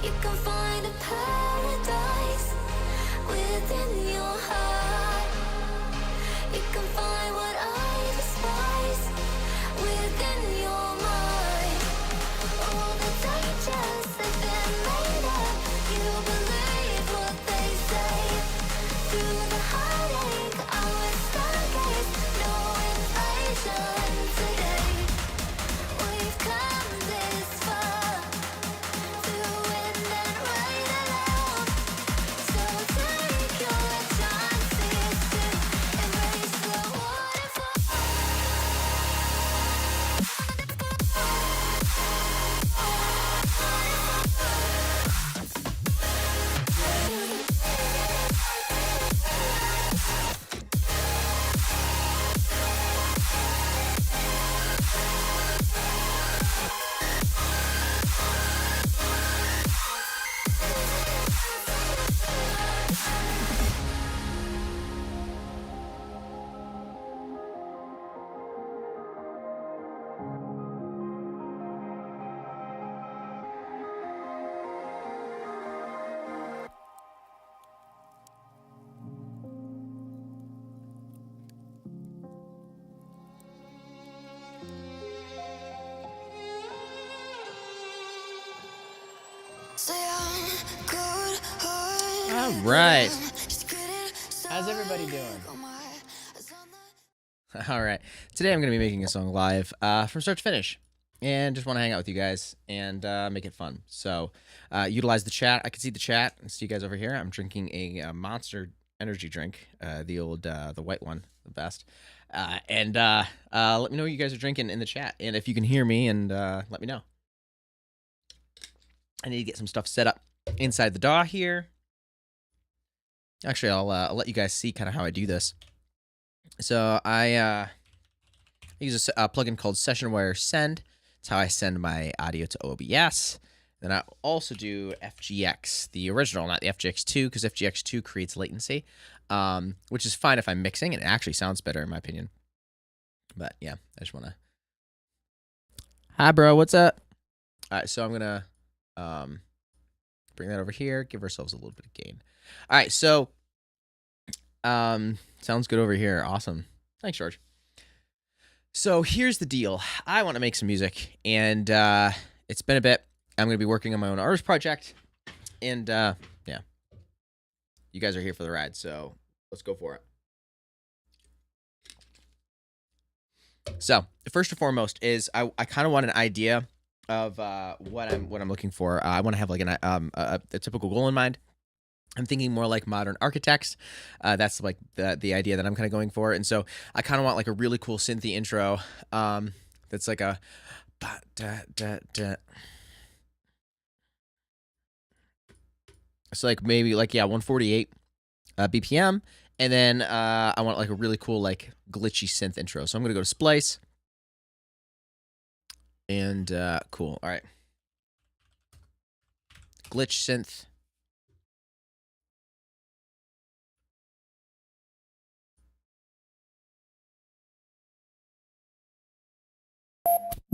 You can find a paradise within your heart. You can find what I despise within your mind. All the dangers that they're made of, you believe what they say. Through the heartache, I will stargaze, no invasion today. We've come this far to win and ride alone. So take your chances to embrace the waterfall. All right. How's everybody doing? All right. Today I'm going to be making a song live from start to finish. And just want to hang out with you guys and make it fun. So utilize the chat. I can see the chat and see you guys over here. I'm drinking a Monster energy drink, the white one, the best. And let me know what you guys are drinking in the chat. And if you can hear me, and let me know. I need to get some stuff set up inside the DAW here. Actually, I'll let you guys see kind of how I do this. So I use a plugin called SessionWire Send. It's how I send my audio to OBS. Then I also do FGX, the original, not the FGX2, because FGX2 creates latency, which is fine if I'm mixing, and it actually sounds better in my opinion. But yeah, I just want to... Hi, bro. What's up? All right, so I'm going to bring that over here, give ourselves a little bit of gain. All right, so sounds good over here. Awesome. Thanks, George. So here's the deal. I want to make some music, and it's been a bit. I'm going to be working on my own artist project, and yeah, you guys are here for the ride, so let's go for it. So first and foremost is I kind of want an idea of what I'm looking for. I want to have like a typical goal in mind. I'm thinking more like modern architects. That's like the idea that I'm kind of going for. And so I kind of want like a really cool synthy intro. That's like a it's like maybe like 148 BPM, and then I want like a really cool like glitchy synth intro. So I'm gonna go to Splice. And cool. All right. Glitch synth.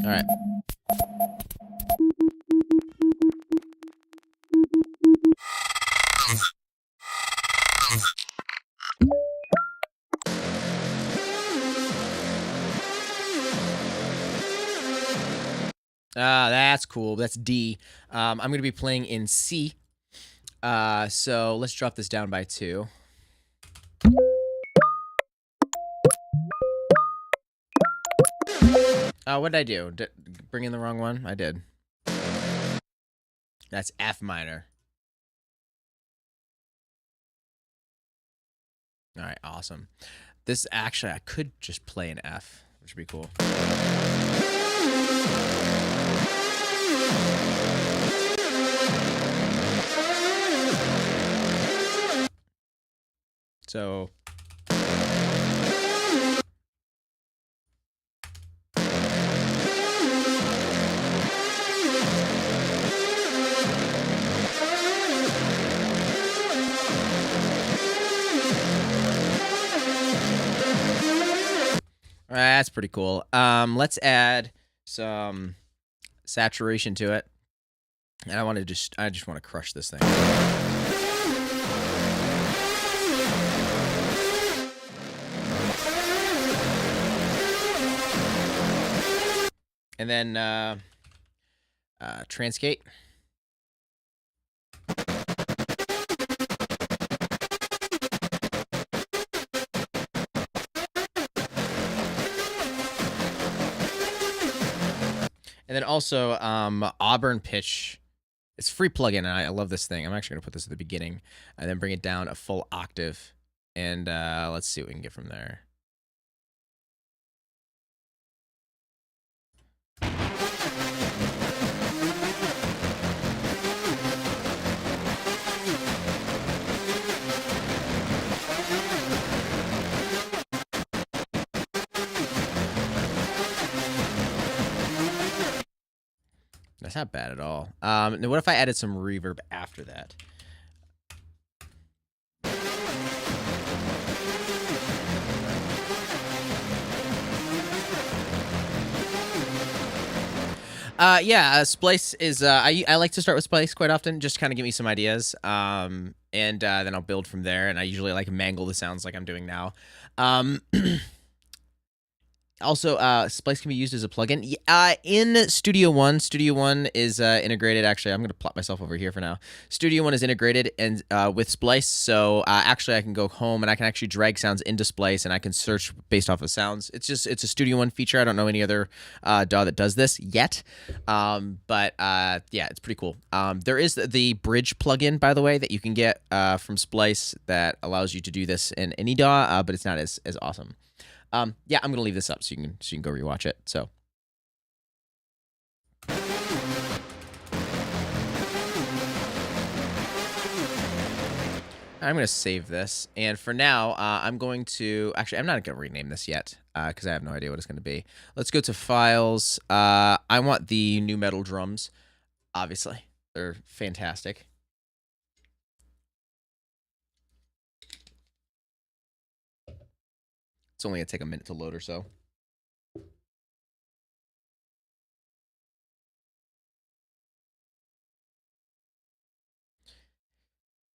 All right. That's cool. That's D. I'm going to be playing in C. So let's drop this down by 2. What did I do? Bring in the wrong one? I did. That's F minor. All right, awesome. This actually, I could just play an F, which would be cool. So that's pretty cool. Let's add some saturation to it. And I just want to crush this thing. And then Transgate. And then also Auburn Pitch. It's a free plugin, and I love this thing. I'm actually going to put this at the beginning and then bring it down a full octave. And let's see what we can get from there. That's not bad at all. Now what if I added some reverb after that? Splice is I like to start with Splice quite often, just kind of give me some ideas, and then I'll build from there. And I usually like mangle the sounds like I'm doing now. Also, Splice can be used as a plugin. In Studio One, Studio One is integrated. Actually, I'm going to plot myself over here for now. Studio One is integrated and with Splice, so actually I can go home and I can actually drag sounds into Splice, and I can search based off of sounds. It's a Studio One feature. I don't know any other DAW that does this yet, but yeah, it's pretty cool. There is the Bridge plugin, by the way, that you can get from Splice that allows you to do this in any DAW, but it's not as awesome. Yeah, I'm gonna leave this up so you can go rewatch it. So. I'm gonna save this, and for now, I'm going to I'm not gonna rename this yet because I have no idea what it's gonna be. Let's go to Files. I want the new metal drums. Obviously, they're fantastic. It's only gonna take a minute to load or so.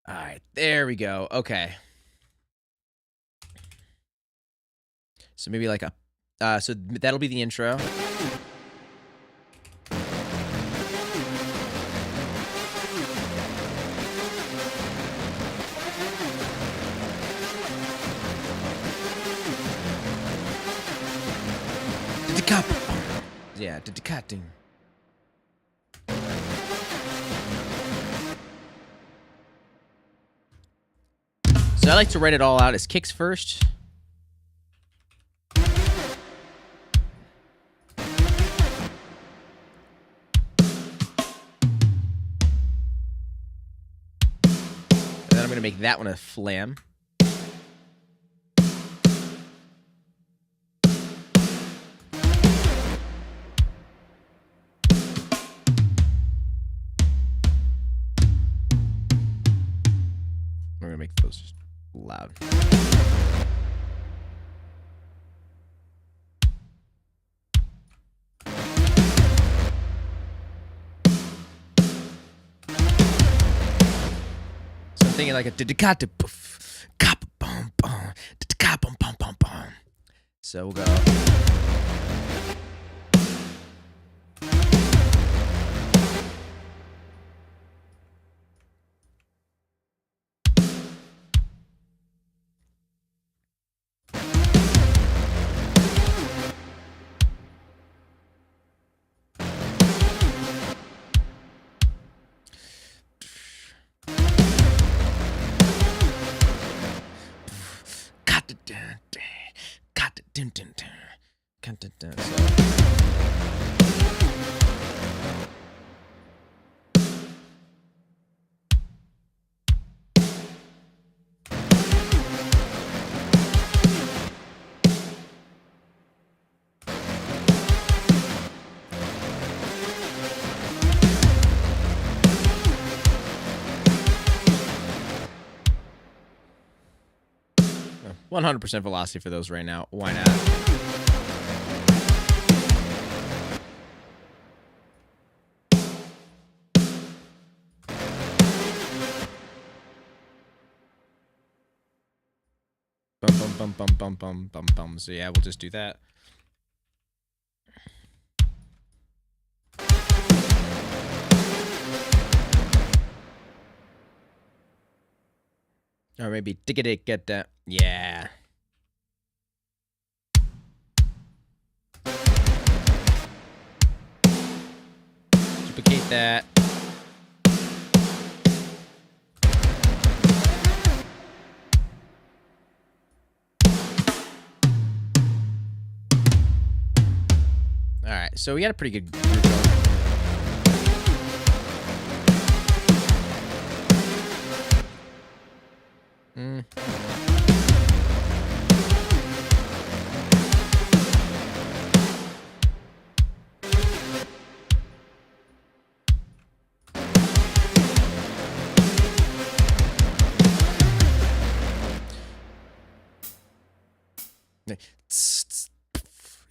All right, there we go. Okay. So maybe like so that'll be the intro. Yeah, cutting. So I like to write it all out as kicks first. And then I'm going to make that one a flam. We're going to make those loud. So I'm thinking like a so we'll go. So 100% velocity for those right now. Why not? bum bum bum bum bum bum. So yeah, we'll just do that. Or maybe dig get that. Yeah. Duplicate that. All right, so we got a pretty good group going.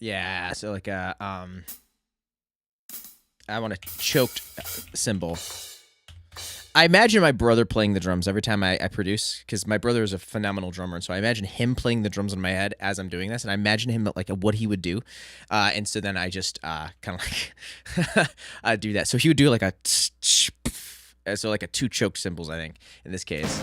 Yeah, so like a I want a choked cymbal. I imagine my brother playing the drums every time I produce, because my brother is a phenomenal drummer, and so I imagine him playing the drums in my head as I'm doing this, and I imagine him like what he would do, and so then I just kind of like do that. So he would do like a so like a 2 choked cymbals, I think, in this case.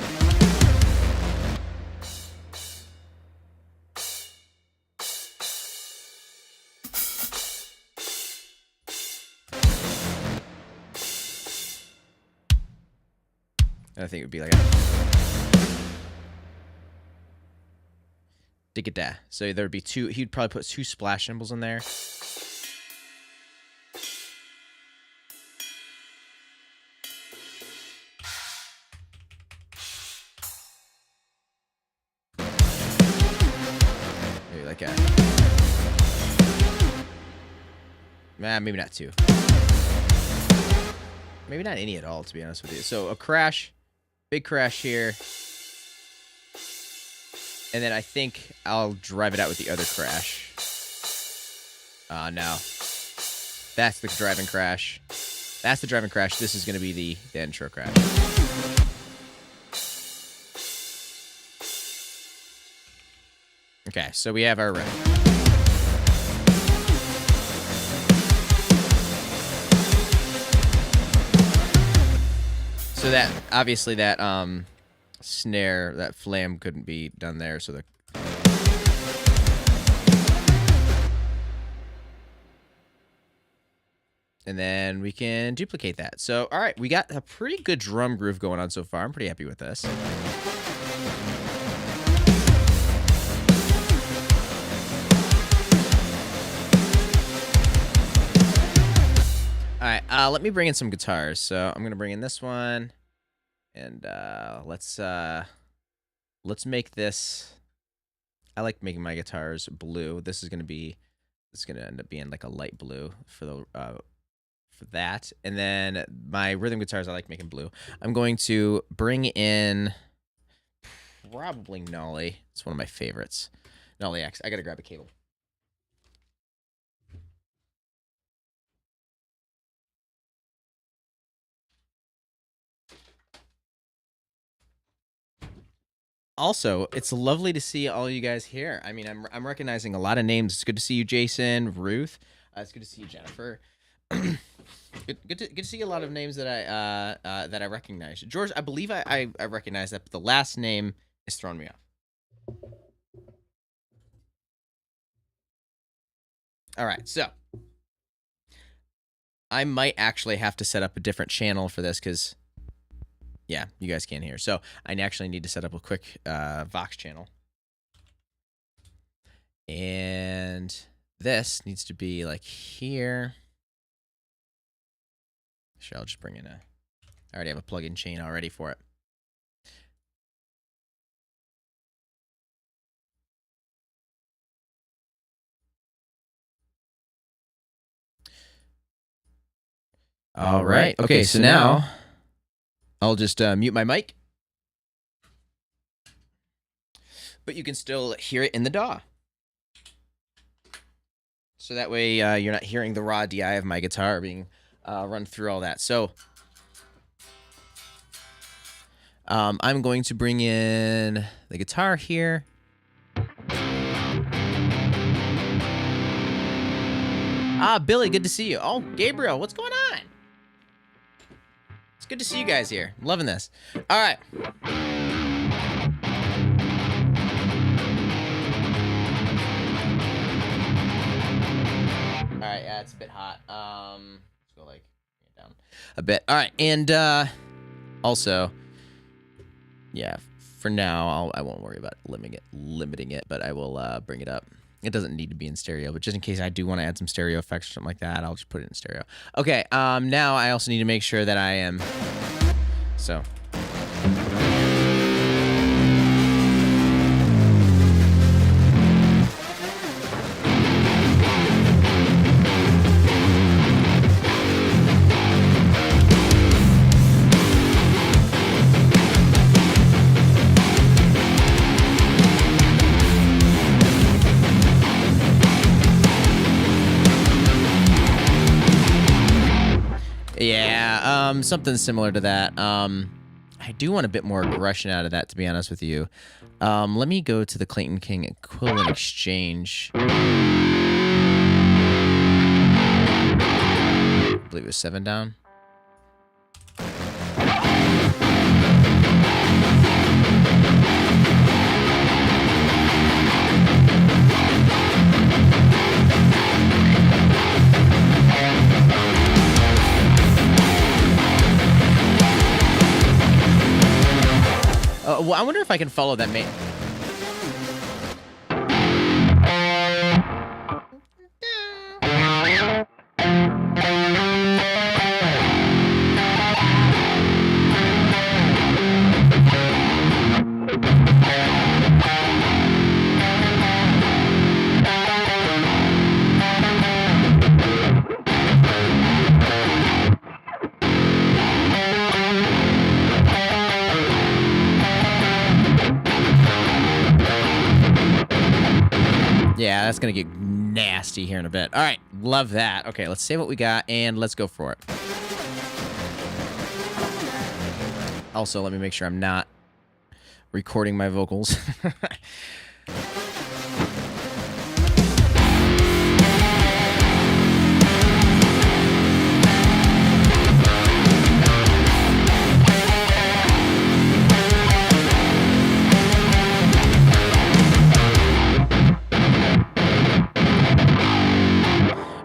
And I think it would be like a dig it da. So there would be 2. He'd probably put 2 splash cymbals in there. Maybe like a maybe not 2. Maybe not any at all, to be honest with you. So a crash, big crash here. And then I think I'll drive it out with the other crash. No. That's the driving crash. That's the driving crash. This is going to be the intro crash. Okay, so we have our riff. So that, obviously that, snare, that flam couldn't be done there, so the and then we can duplicate that. So all right, we got a pretty good drum groove going on so far. I'm pretty happy with this. All right, let me bring in some guitars. So I'm gonna bring in this one. And let's make this. I like making my guitars blue. This is gonna end up being like a light blue for the for that. And then my rhythm guitars I like making blue. I'm going to bring in probably Nolly. It's one of my favorites. Nolly X. I gotta grab a cable. Also, it's lovely to see all you guys here. I mean, I'm recognizing a lot of names. It's good to see you, Jason, Ruth. It's good to see you, Jennifer. good to see a lot of names that I recognize. George, I believe I recognize that, but the last name is throwing me off. All right, so I might actually have to set up a different channel for this because. Yeah, you guys can't hear. So I actually need to set up a quick Vox channel. And this needs to be like here. Sure, I'll just bring in I already have a plug-in chain already for it. All right. Okay, so now I'll just mute my mic. But you can still hear it in the DAW. So that way you're not hearing the raw DI of my guitar being run through all that. So I'm going to bring in the guitar here. Billy, good to see you. Oh, Gabriel, what's going on? It's good to see you guys here. I'm loving this. All right. All right, yeah, it's a bit hot. Let's go like down a bit. All right, and also, yeah, for now, I won't worry about limiting it, but I will bring it up. It doesn't need to be in stereo, but just in case I do want to add some stereo effects or something like that, I'll just put it in stereo. Okay, now I also need to make sure that I am, so. Yeah, something similar to that. I do want a bit more aggression out of that, to be honest with you. Let me go to the Clayton King equivalent exchange. I believe it was 7 down. Well, I wonder if I can follow that main. Yeah, that's going to get nasty here in a bit. All right, love that. Okay, let's see what we got, and let's go for it. Also, let me make sure I'm not recording my vocals.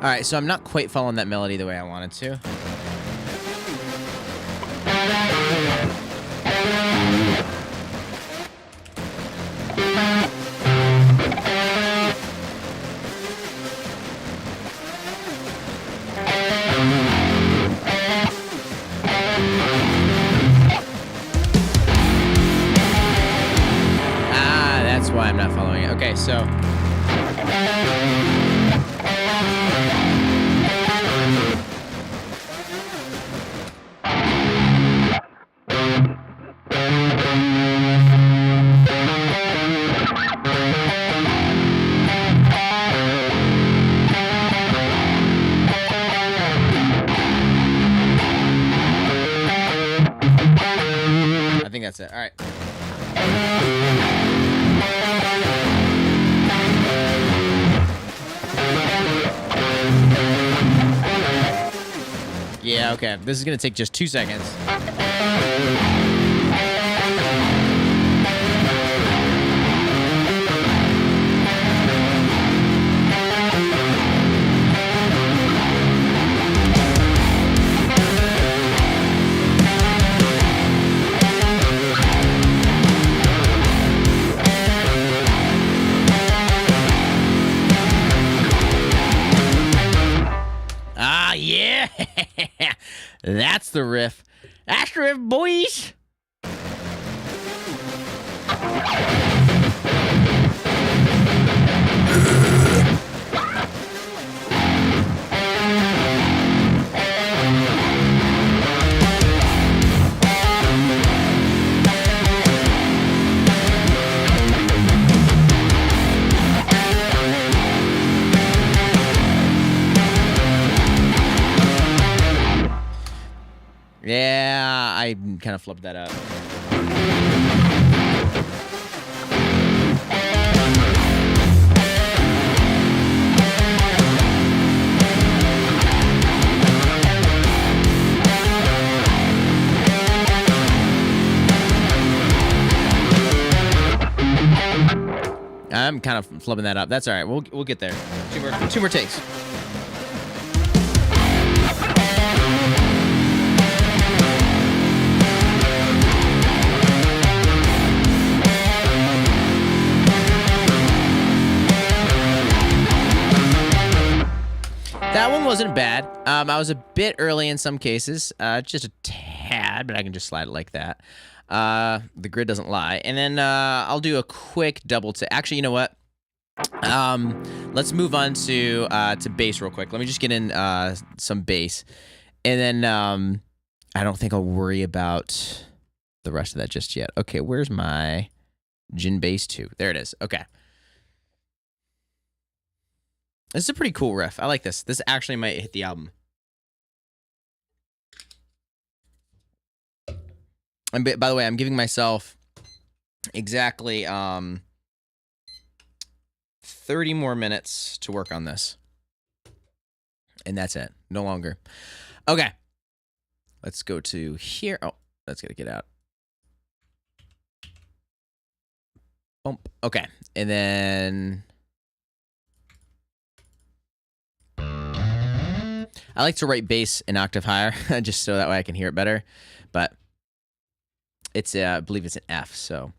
All right, so I'm not quite following that melody the way I wanted to. Ah, that's why I'm not following it. Okay, so... I think that's it. All right. Yeah, okay. This is going to take just 2 seconds. Ah, yeah. That's the riff. That's the riff, boys. Yeah, I kind of flubbed that up. I'm kind of flubbing that up. That's all right. We'll get there. Two more takes. That one wasn't bad. I was a bit early in some cases, just a tad, but I can just slide it like that. The grid doesn't lie. And then I'll do a quick double take. Actually, you know what? Let's move on to bass real quick. Let me just get in some bass, and then I don't think I'll worry about the rest of that just yet. Okay, where's my Jin bass 2? There it is. Okay. This is a pretty cool riff. I like this. This actually might hit the album. And by the way, I'm giving myself exactly 30 more minutes to work on this. And that's it. No longer. Okay. Let's go to here. Oh, that's going to get out. Bump. Okay. And then I like to write bass an octave higher, just so that way I can hear it better. But it's, I believe it's an F, so.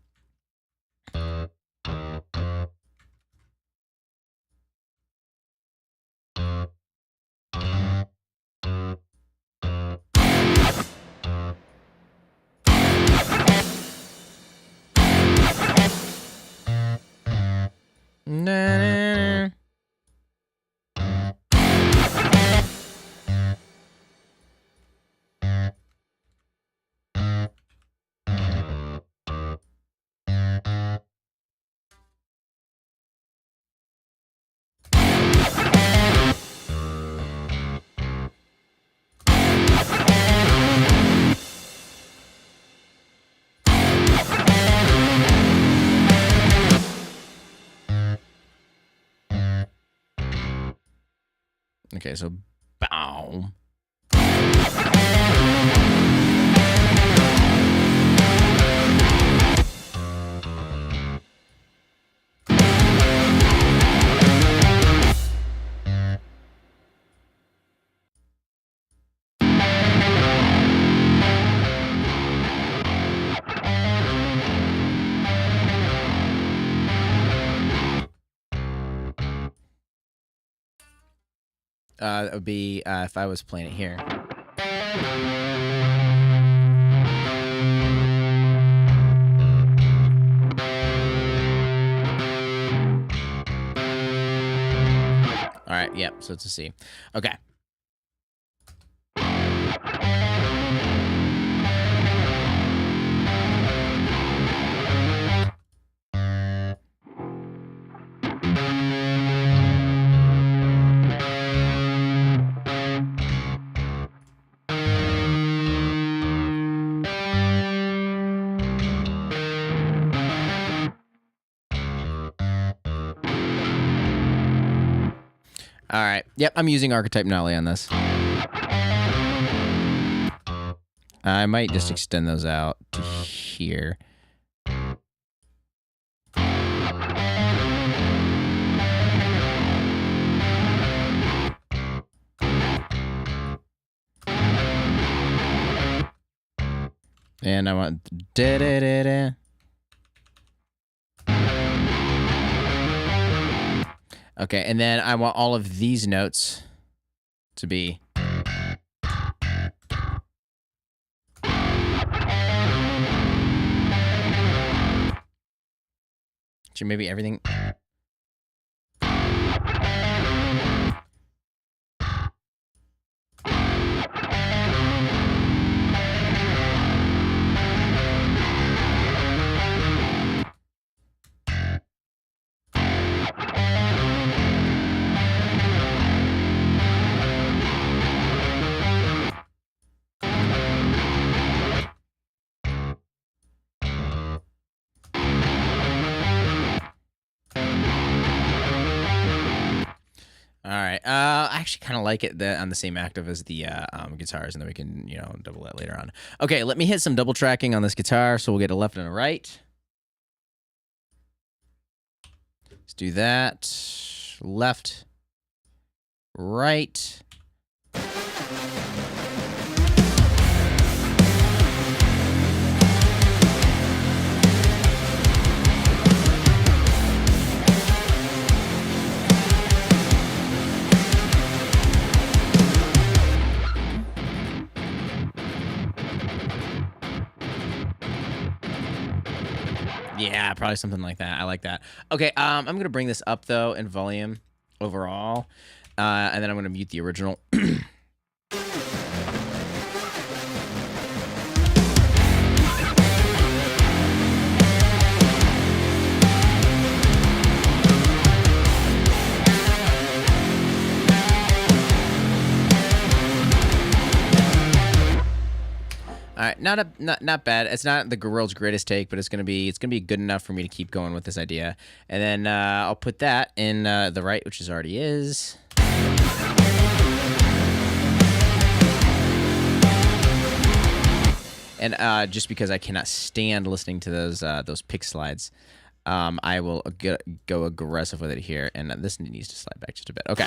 Na-na-na. Okay, so bow. It would be if I was playing it here. All right, yep, so it's a C. Okay. All right. Yep, I'm using Archetype Nolly on this. I might just extend those out to here. And I want da-da-da-da. Okay, and then I want all of these notes to be. Actually, maybe everything. All right. I actually kind of like it on the same octave as the guitars, and then we can, double that later on. Okay, let me hit some double tracking on this guitar, so we'll get a left and a right. Let's do that. Left, right. Yeah, probably something like that. I like that. Okay, I'm gonna bring this up though in volume overall, and then I'm gonna mute the original. All right, not bad. It's not the world's greatest take, but it's gonna be good enough for me to keep going with this idea. And then I'll put that in the right, which is already is. And just because I cannot stand listening to those pick slides, I will go aggressive with it here. And this needs to slide back just a bit. Okay.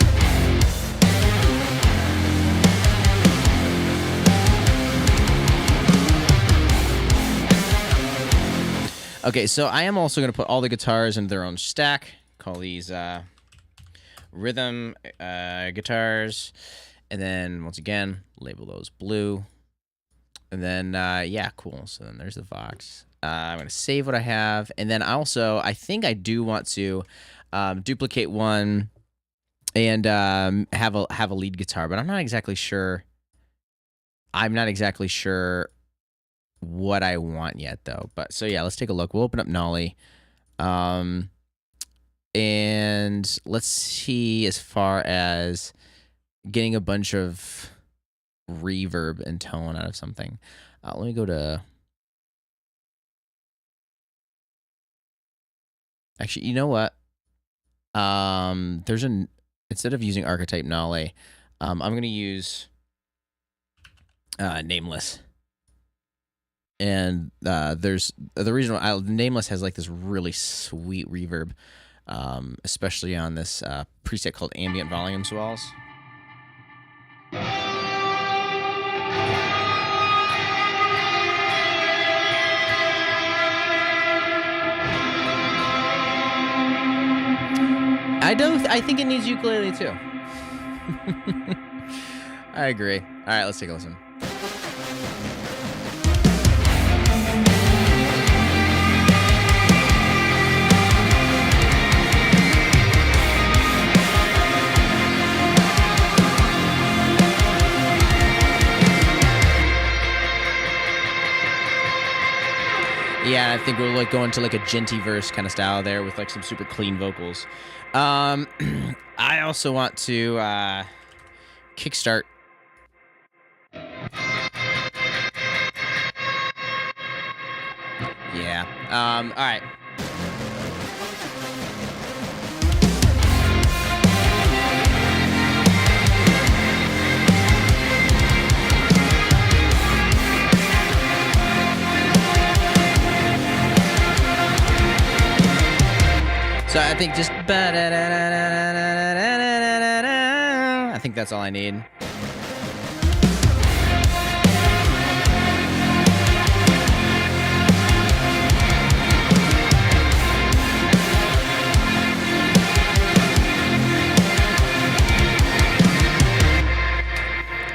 Okay, so I am also going to put all the guitars in their own stack. Call these rhythm guitars. And then, once again, label those blue. And then, yeah, cool. So then there's the Vox. I'm going to save what I have. And then also, I think I do want to duplicate one and have a lead guitar. But I'm not exactly sure. What I want yet though. But so yeah, let's take a look. We'll open up Nolly. And let's see as far as getting a bunch of reverb and tone out of something. Let me go to actually, you know what? Instead of using archetype Nolly, I'm gonna use Nameless. And there's the reason why Nameless has like this really sweet reverb, especially on this preset called Ambient Volume Swells. I think it needs ukulele too. I agree. All right, let's take a listen. Yeah, I think we'll like go into like a genty verse kind of style there with like some super clean vocals. I also want to kickstart. Yeah. All right. So I think just I think that's all I need.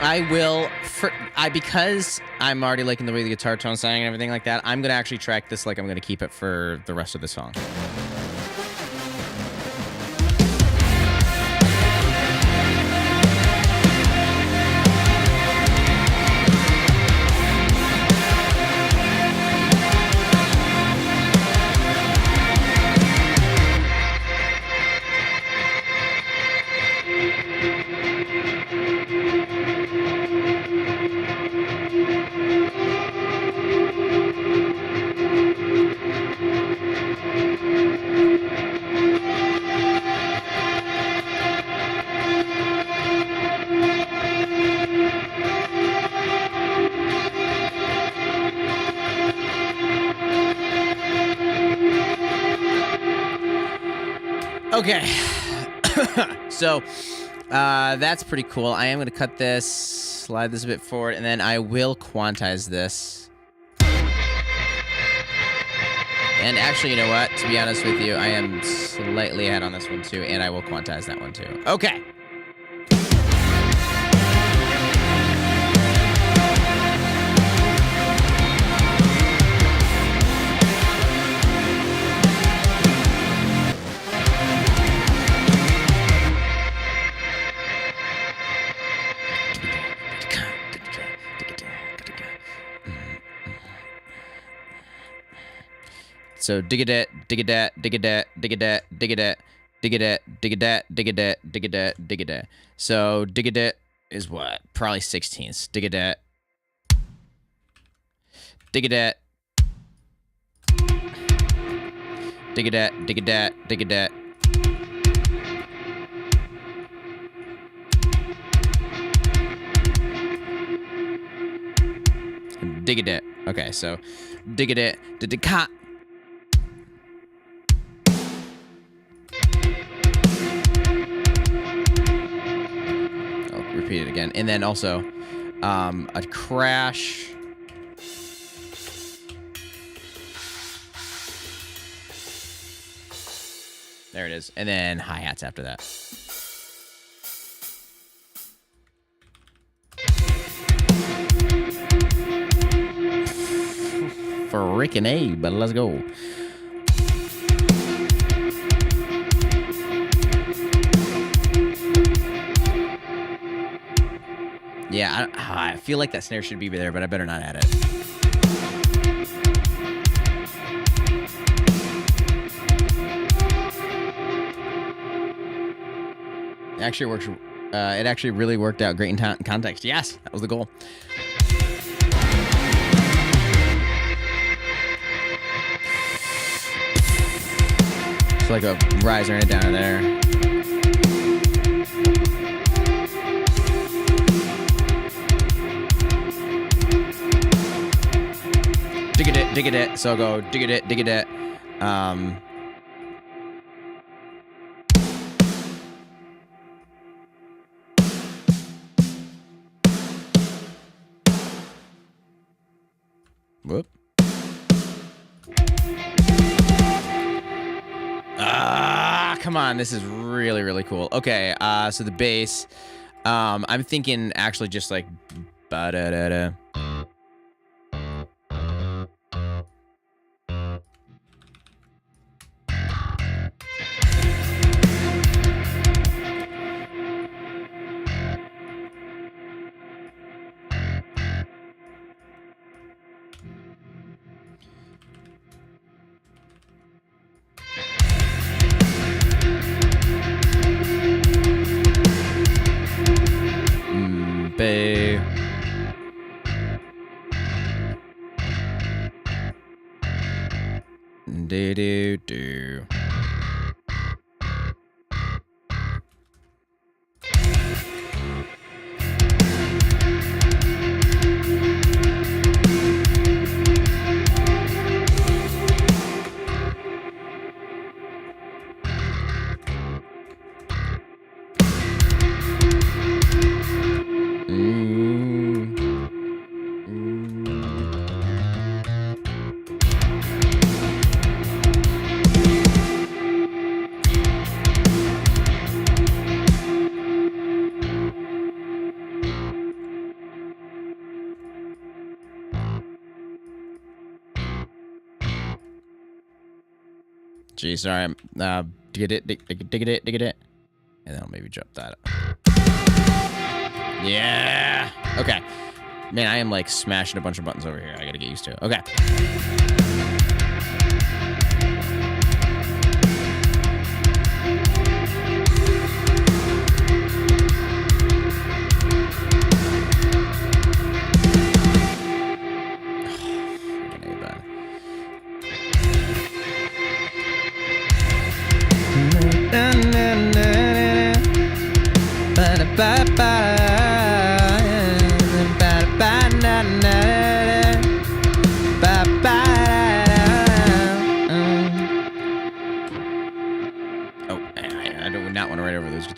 I will because I'm already liking the way the guitar tone sounding and everything like that. I'm gonna actually track this like I'm gonna keep it for the rest of the song. Okay. So, that's pretty cool. I am going to cut this, slide this a bit forward, and then I will quantize this. And actually, you know what? To be honest with you, I am slightly ahead on this one too, and I will quantize that one too. Okay. So dig-a-dat, dig-a-dat, dig-a-dat, dig-a-dat, dig-a-dat, dig-a-dat, dig-a-dat, dig-a-dat, dig-a-dat, dig-a-dat. So dig-a-dat is what? Probably 16ths. Dig-a-dat. Dig-a-dat. Dig-a-dat, dig-a-dat, dig-a-dat. Dig-a-dat. Okay, so dig-a-dat, dig-a-dat. Repeat it again, and then also a crash. There it is, and then hi-hats after that. Freaking A, but let's go. Yeah, I feel like that snare should be there, but I better not add it. It actually works. It actually really worked out great in context. Yes, that was the goal. It's like a riser and a downer there. Dig-a-dat, so I'll go dig-a-dat, dig-a-dat. Whoop. Come on, this is really, really cool. Okay, so the bass. I'm thinking actually just like ba-da-da-da. Do. Gee, sorry. Dig it, and then I'll maybe drop that. Yeah. Okay. Man, I am like smashing a bunch of buttons over here. I gotta get used to it. Okay.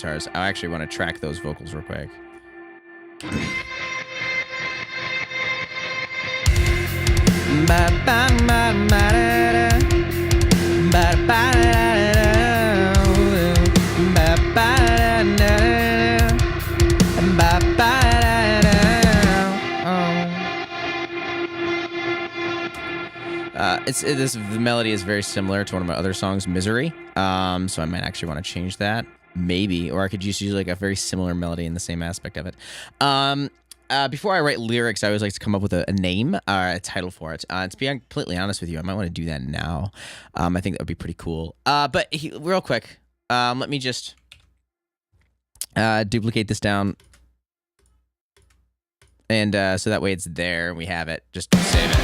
guitars. I actually want to track those vocals real quick. This melody is very similar to one of my other songs, Misery. So I might actually want to change that, maybe, or I could just use like a very similar melody in the same aspect of it. Before I write lyrics, I always like to come up with a name or a title for it. To be completely honest with you, I might want to do that now. I think that would be pretty cool. But real quick, let me just duplicate this down, and so that way it's there and we have it. Just save it.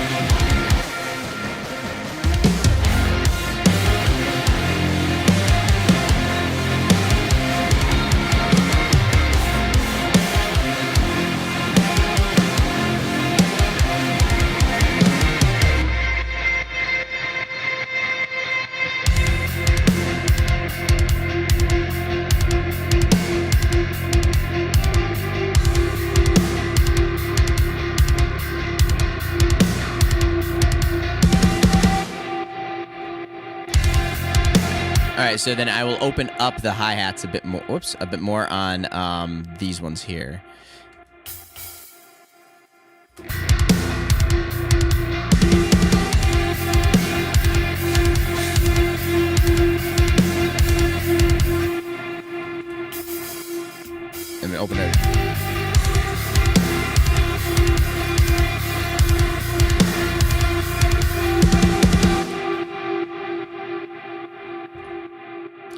All right, so then I will open up the hi-hats a bit more. Whoops, a bit more on these ones here. And then open it.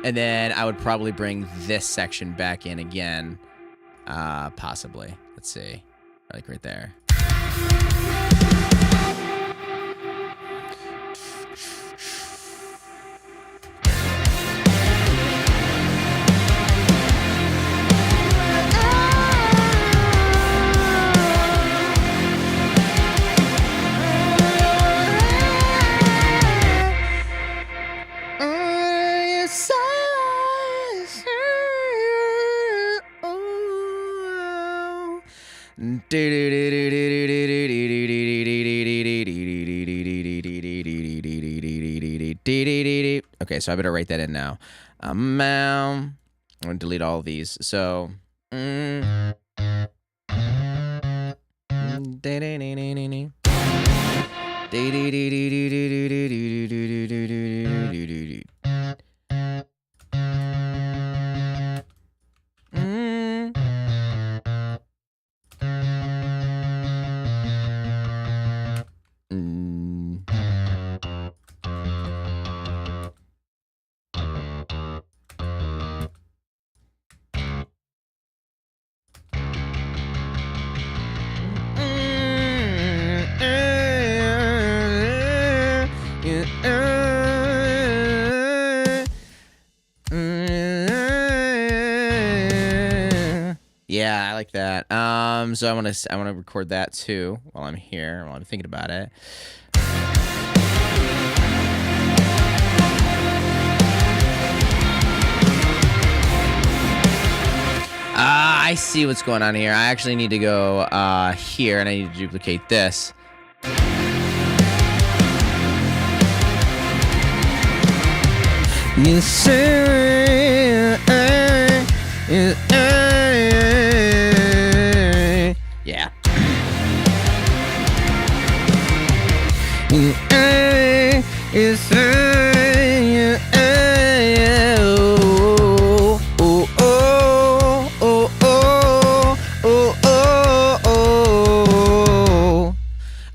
And then I would probably bring this section back in again, possibly. Let's see, like right there. Okay, so I better write that in now. I'm going to delete all of these. So, yeah, I like that. So I want to record that too while I'm here, while I'm thinking about it. I see what's going on here. I actually need to go here, and I need to duplicate this. You say, yeah.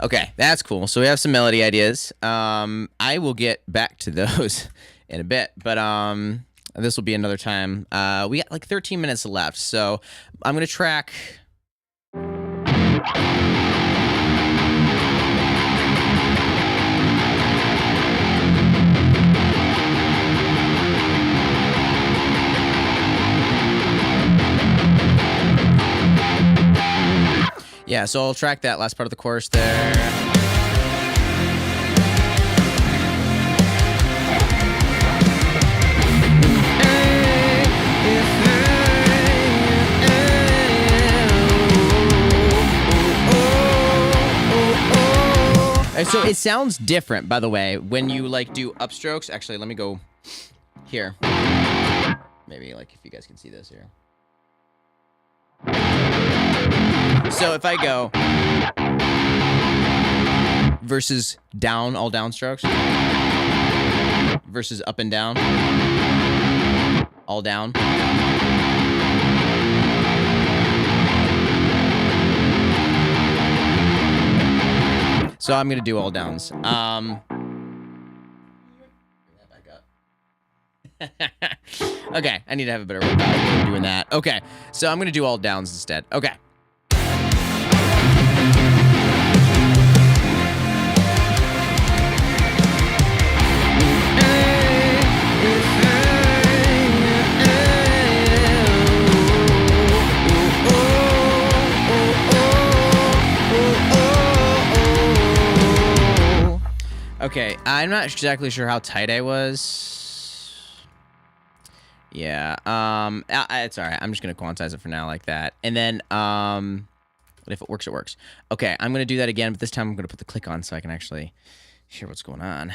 Okay, that's cool. So we have some melody ideas. I will get back to those in a bit, but this will be another time. We got like 13 minutes left, so I'm gonna track. Yeah, so I'll track that last part of the chorus there. so it sounds different, by the way, when you like do upstrokes. Actually, let me go here. Maybe like if you guys can see this here. So if I go versus down, all downstrokes, versus up and down, all down. So I'm gonna do all downs. Bring that back up. Okay, I need to have a better way of doing that. Okay, so I'm gonna do all downs instead. Okay. Okay, I'm not exactly sure how tight I was. Yeah, it's all right. I'm just gonna quantize it for now like that. And then, if it works, it works. Okay, I'm gonna do that again, but this time I'm gonna put the click on so I can actually hear what's going on.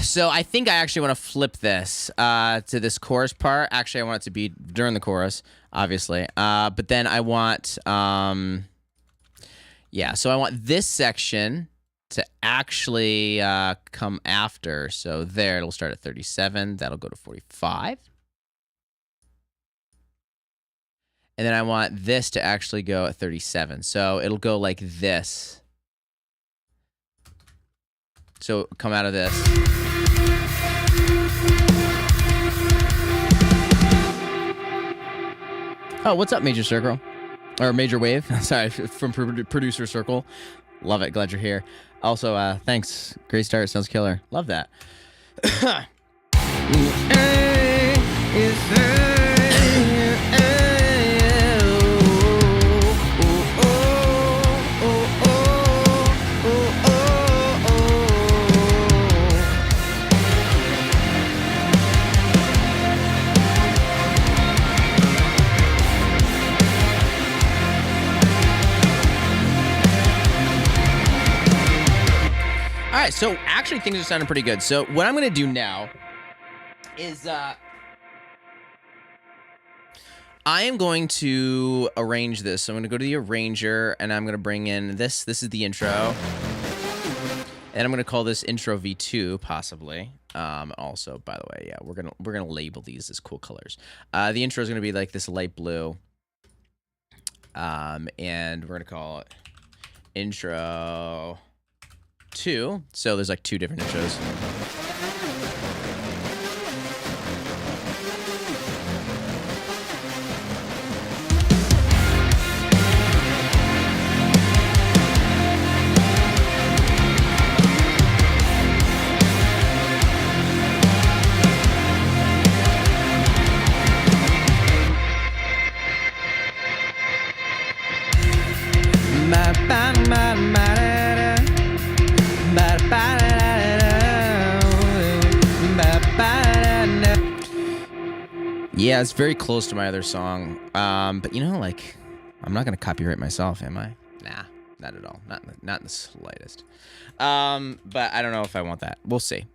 So I think I actually want to flip this to this chorus part. Actually, I want it to be during the chorus, obviously. But then I want, yeah, so I want this section to actually come after. So there, it'll start at 37. That'll go to 45. And then I want this to actually go at 37. So it'll go like this. So come out of this. Oh, what's up, Major Circle? Or Major Wave. Sorry, from Producer Circle. Love it. Glad you're here. Also, thanks. Great start. Sounds killer. Love that. All right, so actually things are sounding pretty good. So what I'm going to do now is I am going to arrange this. So I'm going to go to the arranger and I'm going to bring in this. This is the intro. And I'm going to call this intro V2 possibly. Also, by the way, yeah, we're going to label these as cool colors. The intro is going to be like this light blue. And we're going to call it intro 2. So there's like 2 different intros. Yeah, it's very close to my other song. But you know, like, I'm not gonna copyright myself, am I? Nah, not at all. Not in the slightest. But I don't know if I want that. We'll see.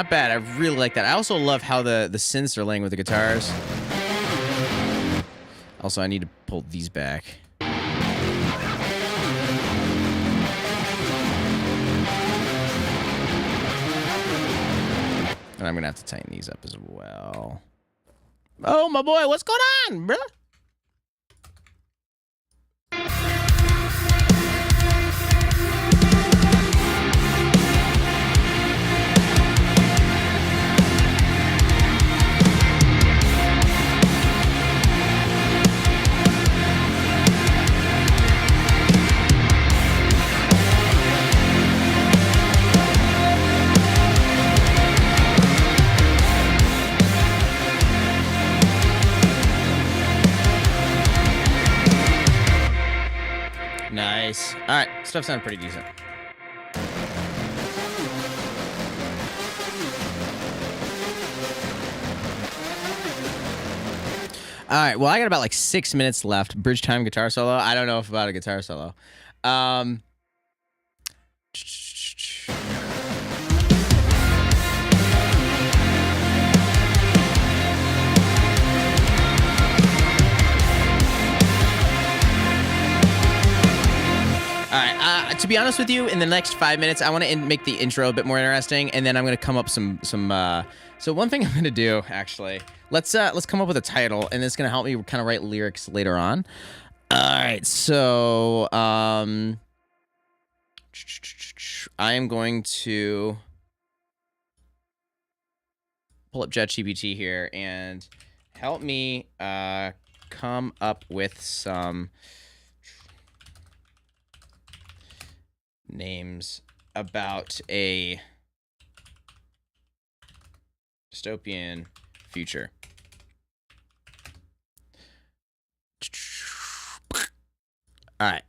Not bad. I really like that. I also love how the synths are laying with the guitars. Also, I need to pull these back. And I'm going to have to tighten these up as well. Oh, my boy, what's going on, bro? Nice. All right, stuff sounded pretty decent. All right, well, I got about like 6 minutes left. Bridge time guitar solo. I don't know if about a guitar solo. All right. To be honest with you, in the next 5 minutes, I want to make the intro a bit more interesting, and then I'm going to come up some. So one thing I'm going to do, actually, let's come up with a title, and it's going to help me kind of write lyrics later on. All right. So I am going to pull up ChatGPT here and help me come up with some names about a dystopian future. All right.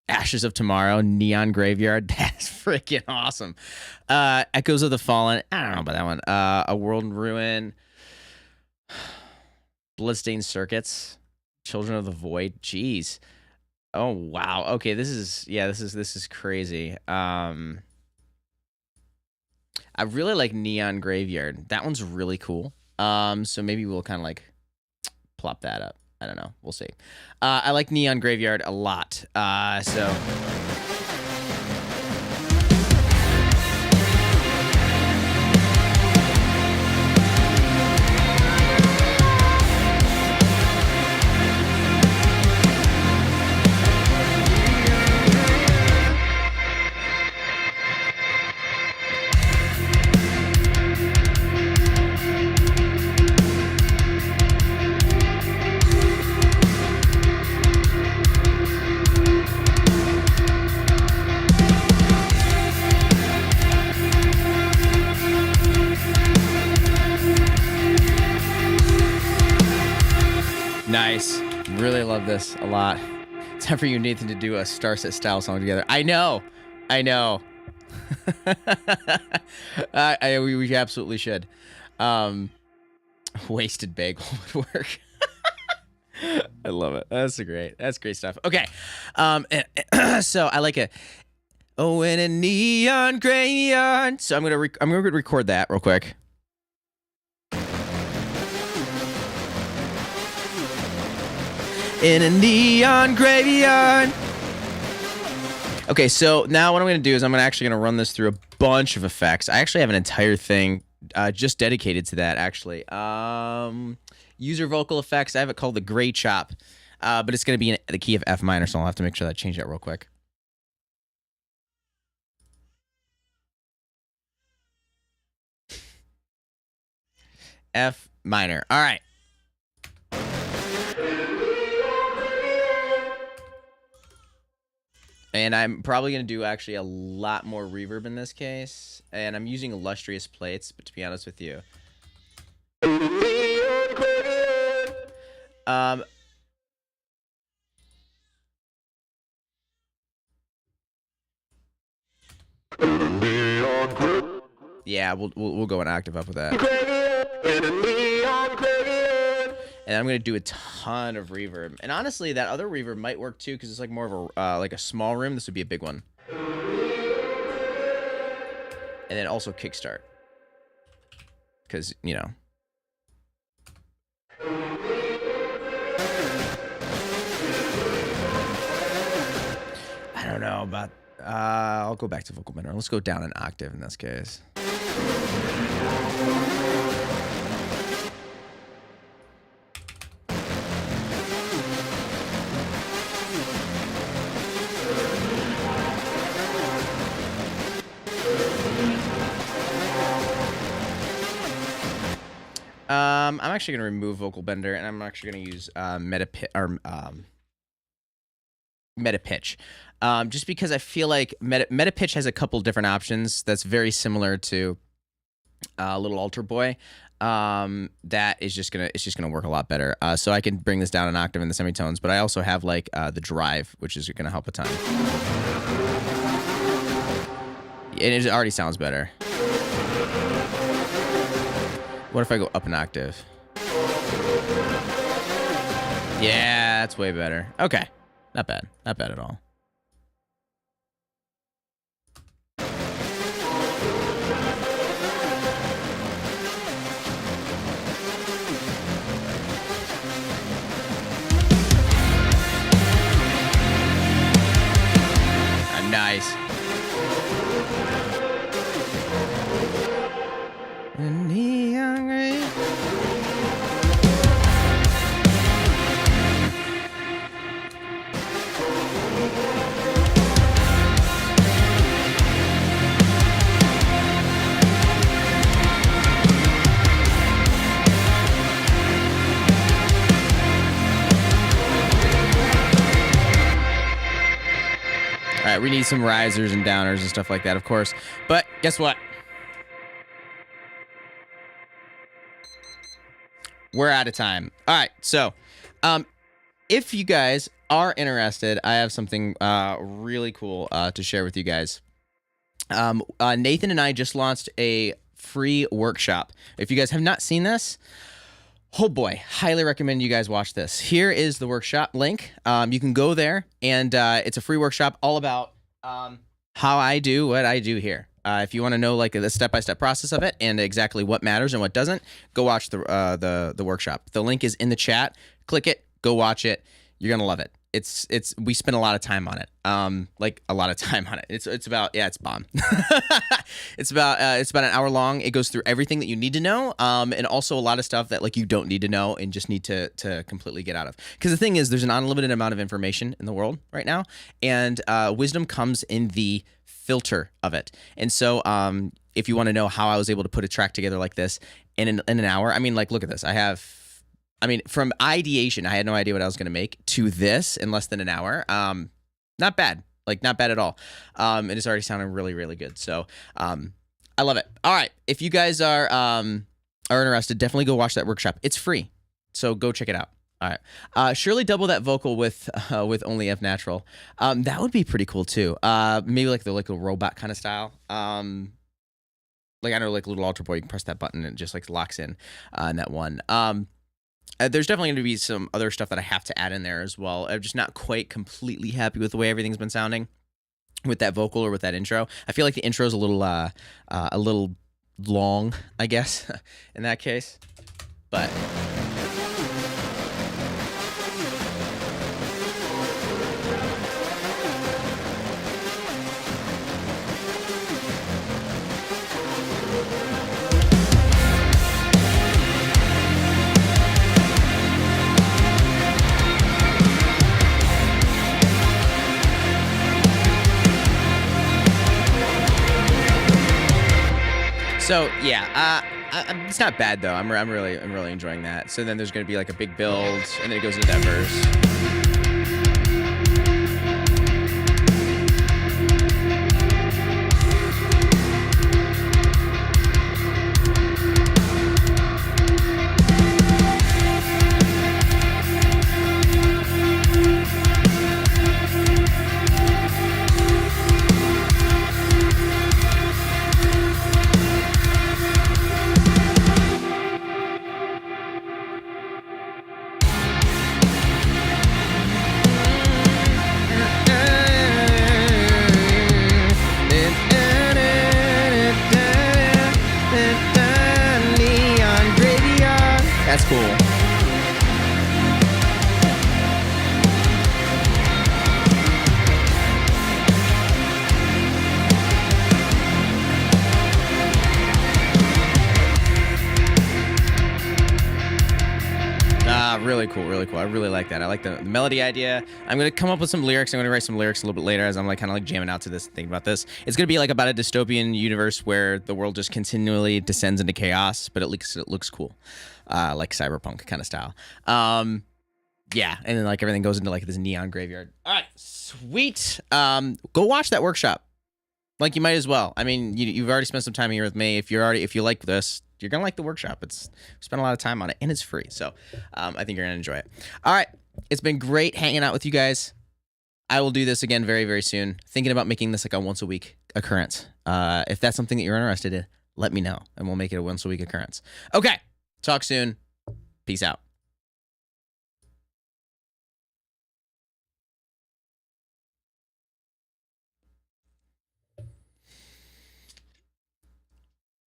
Ashes of Tomorrow, Neon Graveyard. That's freaking awesome. Echoes of the Fallen. I don't know about that one. A World in Ruin. Bloodstained Circuits. Children of the Void. Jeez. Oh wow. Okay, this is crazy. I really like Neon Graveyard. That one's really cool. So maybe we'll kind of like plop that up. I don't know. We'll see. I like Neon Graveyard a lot. So nice. Really love this a lot. Time for you, Nathan, to do a Starset style song together. I know. We absolutely should. Wasted Bagel would work. I love it. That's great stuff. Okay. So I like it. Oh, in a neon graveyard. So I'm gonna record that real quick. In a neon graveyard. Okay, so now what I'm going to do is I'm actually going to run this through a bunch of effects. I actually have an entire thing just dedicated to that, actually. User vocal effects. I have it called the Gray Chop, but it's going to be in the key of F minor, so I'll have to make sure that I change that real quick. F minor. All right. And I'm probably going to do actually a lot more reverb in this case. And I'm using illustrious plates, but to be honest with you. Yeah, we'll go an octave up with that. And I'm gonna do a ton of reverb. And honestly, that other reverb might work too, because it's like more of a like a small room. This would be a big one. and then also kickstart. Because, you know. I don't know about... I'll go back to vocal bender. Let's go down an octave in this case. I'm actually going to remove vocal bender, and I'm actually going to use meta pitch, just because I feel like meta pitch has a couple different options that's very similar to Little Altar Boy. That is just gonna work a lot better. So I can bring this down an octave in the semitones, but I also have like the drive, which is gonna help a ton. And it already sounds better. What if I go up an octave? Yeah, that's way better. Okay. Not bad. Not bad at all. Nice. All right, we need some risers and downers and stuff like that, of course. But guess what? We're out of time. All right, so if you guys are interested, I have something really cool to share with you guys. Nathan and I just launched a free workshop. If you guys have not seen this, oh boy, highly recommend you guys watch this. Here is the workshop link. You can go there, and it's a free workshop all about how I do what I do here. If you want to know like the step-by-step process of it and exactly what matters and what doesn't, go watch the workshop. The link is in the chat. Click it, go watch it. You're gonna love it. We spend a lot of time on it. Like a lot of time on it. It's about, yeah, it's bomb. It's about an hour long. It goes through everything that you need to know, and also a lot of stuff that like you don't need to know and just need to completely get out of. Because the thing is, there's an unlimited amount of information in the world right now, and wisdom comes in the filter of it. And so if you want to know how I was able to put a track together like this in an hour, I mean, like, look at this. From ideation, I had no idea what I was going to make, to this in less than an hour. Not bad. Like, not bad at all. And it's already sounding really, really good. So I love it. All right. If you guys are interested, definitely go watch that workshop. It's free. So go check it out. All right. Surely double that vocal with only F natural. That would be pretty cool too. Maybe like a robot kind of style. Like, I know, like Little Altar Boy, you can press that button and it just like locks in that one. There's definitely going to be some other stuff that I have to add in there as well. I'm just not quite completely happy with the way everything's been sounding with that vocal or with that intro. I feel like the intro is a little long, I guess, in that case. But so yeah, it's not bad though. I'm really enjoying that. So then there's going to be like a big build, and then it goes into that verse. cool. Really cool, really cool. I really like that. I like the melody idea. I'm gonna come up with some lyrics. I'm gonna write some lyrics a little bit later as I'm like kind of like jamming out to this, thinking about this. It's gonna be like about a dystopian universe where the world just continually descends into chaos, but at least it looks cool, like cyberpunk kind of style. Yeah, and then like everything goes into like this neon graveyard. All right, sweet. Go watch that workshop. Like you might as well. I mean, you've already spent some time here with me. If you like this, you're gonna like the workshop. We spent a lot of time on it, and it's free. So, I think you're gonna enjoy it. All right, it's been great hanging out with you guys. I will do this again very, very soon. Thinking about making this like a once a week occurrence. If that's something that you're interested in, let me know, and we'll make it a once a week occurrence. Okay, talk soon. Peace out.